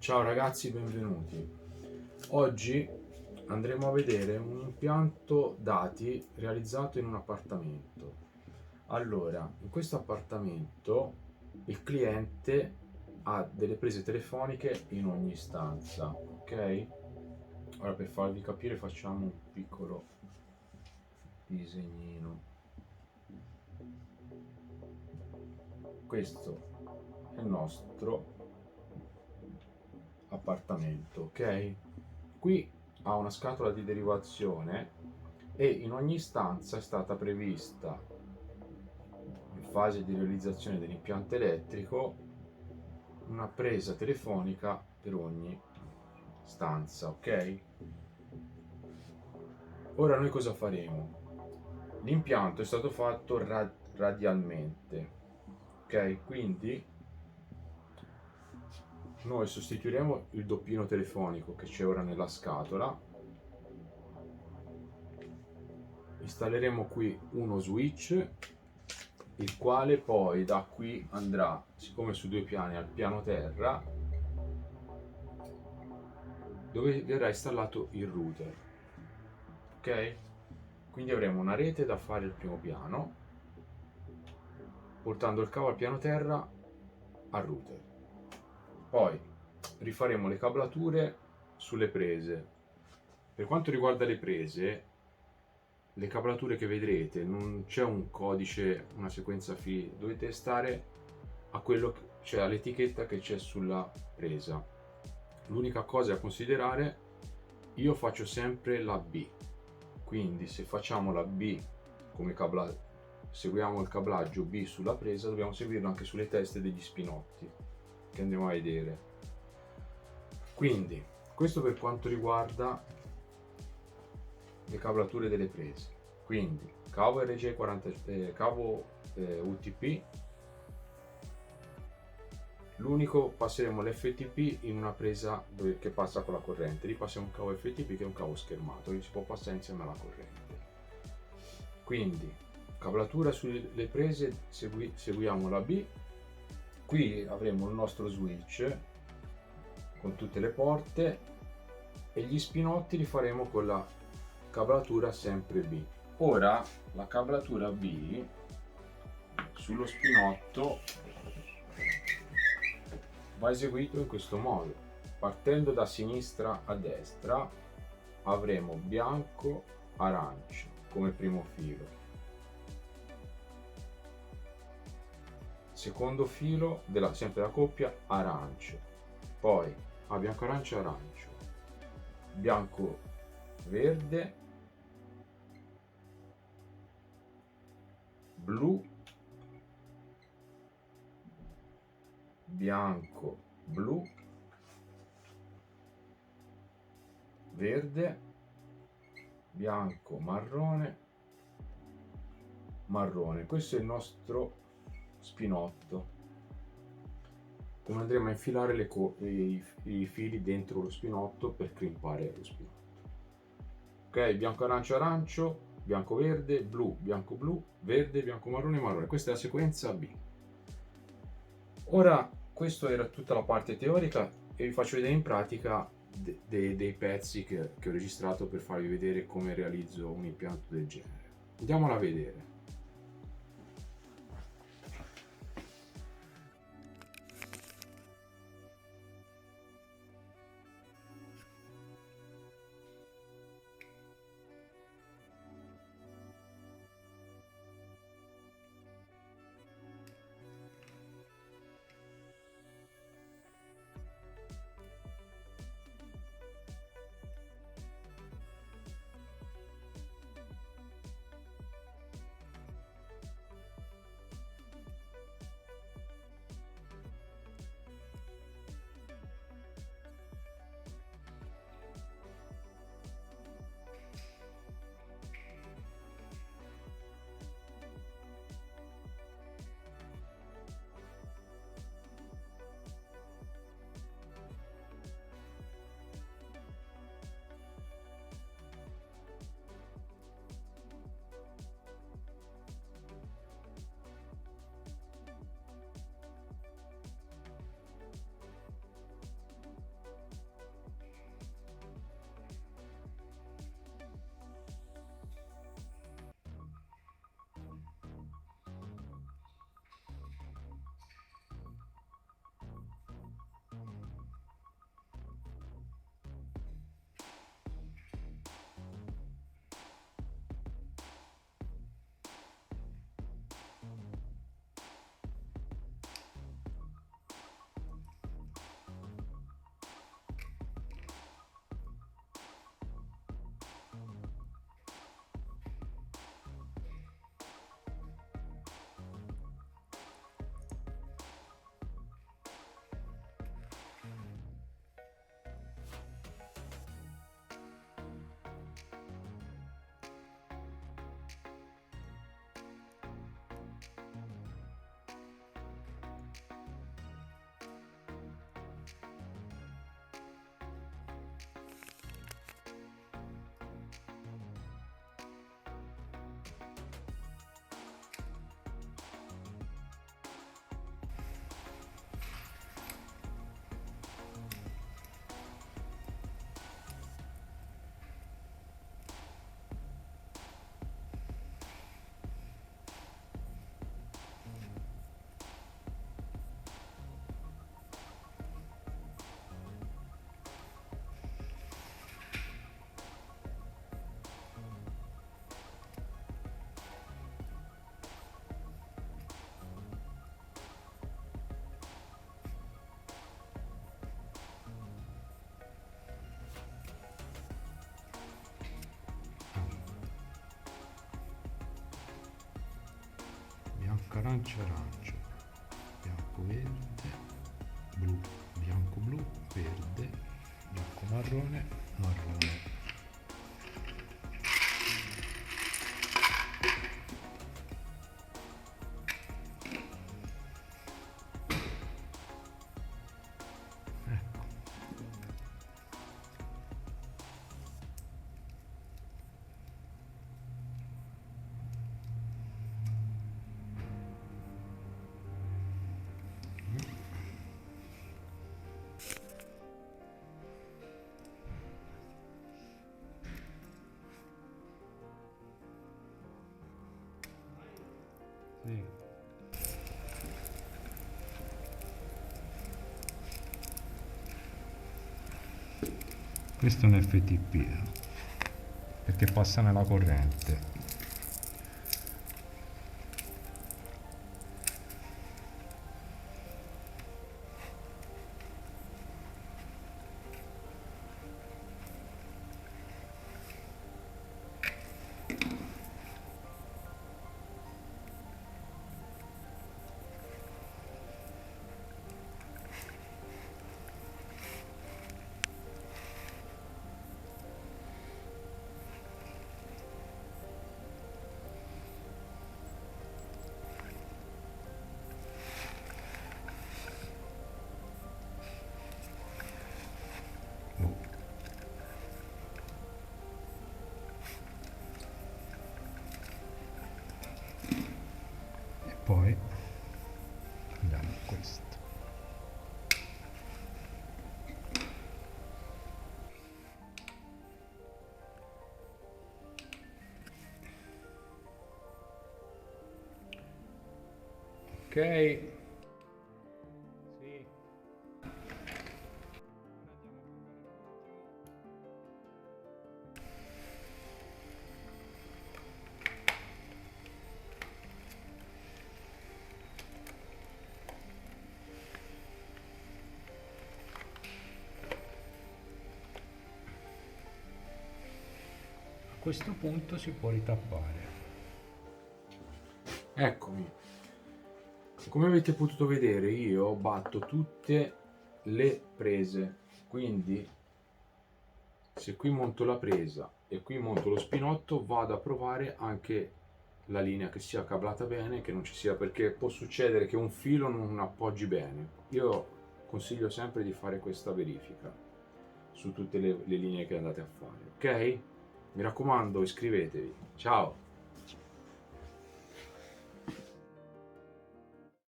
Ciao ragazzi, benvenuti. Oggi andremo a vedere un impianto dati realizzato in un appartamento. Allora, in questo appartamento il cliente ha delle prese telefoniche in ogni stanza, ok? Ora per farvi capire facciamo un piccolo disegnino. Questo è il nostro appartamento, ok? Qui ha una scatola di derivazione e in ogni stanza è stata prevista, in fase di realizzazione dell'impianto elettrico, una presa telefonica per ogni stanza, ok? Ora noi cosa faremo? L'impianto è stato fatto radialmente, ok? Quindi noi sostituiremo il doppino telefonico che c'è ora nella scatola, installeremo qui uno switch, il quale poi da qui andrà, siccome su due piani, al piano terra, dove verrà installato il router, ok? Quindi avremo una rete da fare al primo piano, portando il cavo al piano terra al router. Poi rifaremo le cablature sulle prese. Per quanto riguarda le prese, le cablature che vedrete non c'è un codice, una sequenza fili, dovete stare a quello cioè all'etichetta che c'è sulla presa. L'unica cosa da considerare, io faccio sempre la B, quindi se facciamo la B come seguiamo il cablaggio B sulla presa, dobbiamo seguirlo anche sulle teste degli spinotti che andremo a vedere. Quindi questo per quanto riguarda le cablature delle prese. Quindi cavo RJ40, cavo UTP, l'unico passeremo l'FTP in una presa che passa con la corrente, lì passiamo un cavo FTP che è un cavo schermato, che si può passare insieme alla corrente. Quindi cablatura sulle prese, seguiamo la B, qui avremo il nostro switch con tutte le porte e gli spinotti li faremo con la cablatura sempre B. Ora la cablatura B sullo spinotto va eseguito in questo modo: partendo da sinistra a destra avremo bianco arancio come primo filo, secondo filo sempre la coppia arancio, poi bianco arancio arancio, bianco verde, blu, bianco blu, verde, bianco marrone, marrone. Questo è il nostro spinotto. Come andremo a infilare i fili dentro lo spinotto per crimpare lo spinotto. Ok, bianco arancio arancio, bianco verde, blu, bianco blu, verde, bianco marrone, marrone. Questa è la sequenza B. Ora, questa era tutta la parte teorica e vi faccio vedere in pratica dei pezzi che ho registrato per farvi vedere come realizzo un impianto del genere. Andiamola a vedere. arancia, arancia, bianco, verde, blu, bianco, blu, verde, bianco, marrone, marrone. Sì. Questo è un FTP, perché passa nella corrente. Poi andiamo a questo. Ok. Sì. A questo punto si può ritappare. Eccomi. Come avete potuto vedere, io batto tutte le prese, quindi se qui monto la presa e qui monto lo spinotto, vado a provare anche la linea che sia cablata bene, che non ci sia, perché può succedere che un filo non appoggi bene. Io consiglio sempre di fare questa verifica su tutte le linee che andate a fare, ok? Mi raccomando, iscrivetevi. Ciao!